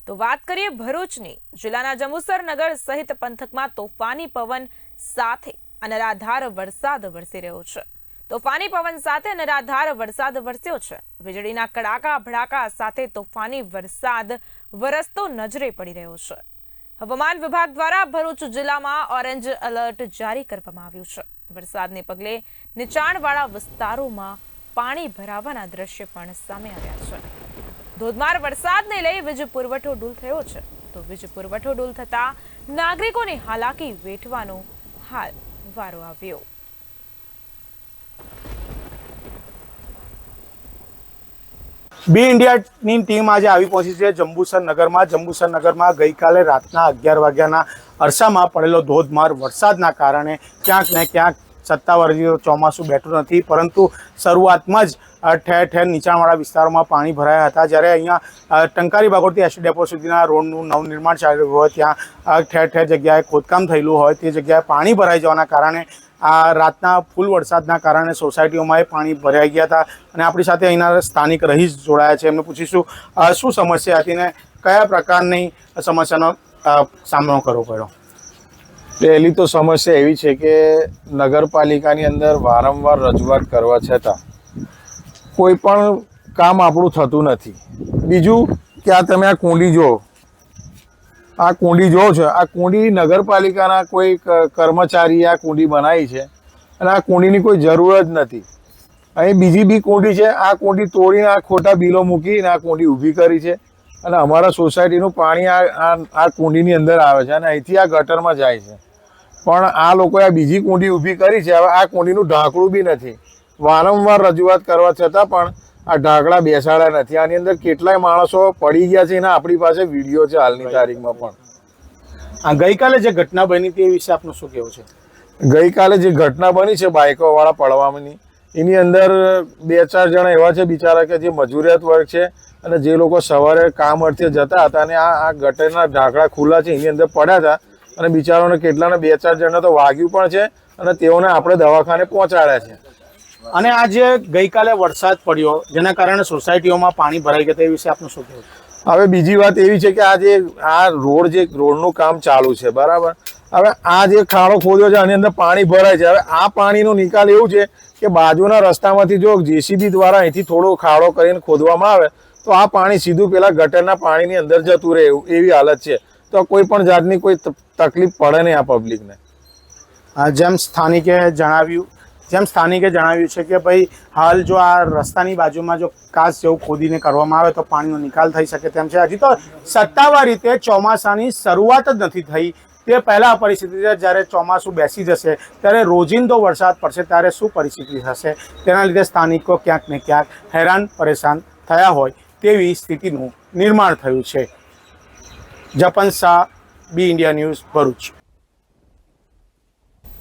તો વાત કરીએ ભરૂચની। જિલ્લાના જંબુસર નગર સહિત પંથકમાં તોફાની પવન સાથે અનરાધાર વરસાદ વરસી રહ્યો છે। તોફાની પવન સાથે અનરાધાર વરસાદ વરસ્યો છે। વીજળીના કડાકા ભડાકા સાથે તોફાની વરસાદ વરસતો નજરે પડી રહ્યો છે। હવામાન વિભાગ દ્વારા ભરૂચ જિલ્લામાં ઓરેન્જ એલર્ટ જારી કરવામાં આવ્યું છે। વરસાદને પગલે નીચાણવાળા વિસ્તારોમાં પાણી ભરાવાના દ્રશ્ય પણ સામે આવ્યા છે। ધોધમાર વરસાદને લઈ વીજ પુરવઠો ડૂલ થયો છે, તો વીજ પુરવઠો ડૂલ થતા નાગરિકોની હાલાકી વેઠવાનો હાલ વારો આવ્યો। બી ઇન્ડિયાની ટીમ આજે આવી પહોંચી છે જંબુસર નગરમાં। જંબુસર નગરમાં ગઈકાલે રાતના 11 વાગ્યાના અરસામાં પડેલો ધોધમાર વરસાદના કારણે ક્યાંક ને ક્યાંક સત્તાવાર ચોમાસું બેઠું નથી, પરંતુ શરૂઆતમાં જ ઠેર ઠેર નીચાણવાળા વિસ્તારોમાં પાણી ભરાયા હતા। જ્યારે અહીંયા ટંકારી બાગોળથી એસટી ડેપો સુધીના રોડનું નવનિર્માણ ચાલી રહ્યું હોય, ત્યાં ઠેર ઠેર જગ્યાએ ખોદકામ થયેલું હોય તે જગ્યાએ પાણી ભરાઈ જવાના કારણે આ રાતના ફૂલ વરસાદના કારણે સોસાયટીઓમાં પાણી ભરાઈ ગયા હતા। અને આપણી સાથે અહીંના સ્થાનિક રહીશ જોડાયા છે, એમને પૂછીશું શું સમસ્યા હતી ને કયા પ્રકારની સમસ્યાનો સામનો કરવો પડ્યો। પહેલી તો સમસ્યા એવી છે કે નગરપાલિકાની અંદર વારંવાર રજૂઆત કરવા છતાં કોઈ પણ કામ આપણું થતું નથી। બીજું કે આ તમે આ કુંડી જુઓ, આ કુંડી જુઓ છો, આ કુંડી નગરપાલિકાના કોઈ કર્મચારી આ કુંડી બનાવી છે અને આ કુંડીની કોઈ જરૂર જ નથી। અહીં બીજી બી કુંડી છે, આ કુંડી તોડીને આ ખોટા બિલો મૂકીને આ કુંડી ઊભી કરી છે અને અમારા સોસાયટીનું પાણી આ કુંડીની અંદર આવે છે અને અહીંથી આ ગટરમાં જાય છે। પણ આ લોકોએ આ બીજી કુંડી ઊભી કરી છે, હવે આ કુંડીનું ઢાંકણું બી નથી। વારંવાર રજૂઆત કરવા છતાં પણ આ ઢાંકણા બેસાડ્યા નથી। આની અંદર કેટલાય માણસો પડી ગયા છે, એના આપણી પાસે વિડીયો છે હાલની તારીખમાં પણ। ગઈકાલે જે ઘટના બની તે વિશે આપનું શું કહેવું છે? ગઈકાલે જે ઘટના બની છે બાઇકોવાળા પડવાની, એની અંદર 2-4 જણા એવા છે બિચારા કે જે મજૂરિયાત વર્ગ છે અને જે લોકો સવારે કામ અર્થે જતા હતા અને આ ગટરના ઢાંકણા ખુલ્લા છે એની અંદર પડ્યા હતા અને બિચારાઓને કેટલાને 2-4 જણા તો વાગ્યું પણ છે અને તેઓને આપણે દવાખાને પહોંચાડ્યા છે। અને આ જે ગઈકાલે વરસાદ પડ્યો જેના કારણે સોસાયટીઓમાં પાણી ભરાઈ ગયા તે વિશે આપનું શું કહેવું? હવે બીજી વાત એવી છે કે આ રોડનું કામ ચાલુ છે, બરાબર। હવે આ જે ખાડો ખોદ્યો છે આની અંદર પાણી ભરાય છે। હવે આ પાણીનો નિકાલ એવું છે કે બાજુના રસ્તામાંથી જો જેસીબી દ્વારા અહીંથી થોડો ખાડો કરીને ખોદવામાં આવે તો આ પાણી સીધું પેલા ગટરના પાણીની અંદર જતું રહે એવી હાલત છે। તો કોઈ પણ જાતની કોઈ તકલીફ પડે નહીં આ પબ્લિકને। જેમ સ્થાનિકે જણાવ્યું છે કે ભાઈ હાલ જો આ રસ્તાની બાજુમાં જો કાચ જેવું ખોદીને કરવામાં આવે તો પાણીનો નિકાલ થઈ શકે તેમ છે। હજી તો સત્તાવાર રીતે ચોમાસાની શરૂઆત જ નથી થઈ, તે પહેલાં પરિસ્થિતિ છે। જ્યારે ચોમાસું બેસી જશે ત્યારે રોજિંદો વરસાદ પડશે ત્યારે શું પરિસ્થિતિ થશે તેના લીધે સ્થાનિકો ક્યાંક ને ક્યાંક હેરાન પરેશાન થયા હોય તેવી સ્થિતિનું નિર્માણ થયું છે। જપન શાહ, બી ઇન્ડિયા ન્યૂઝ, ભરૂચ।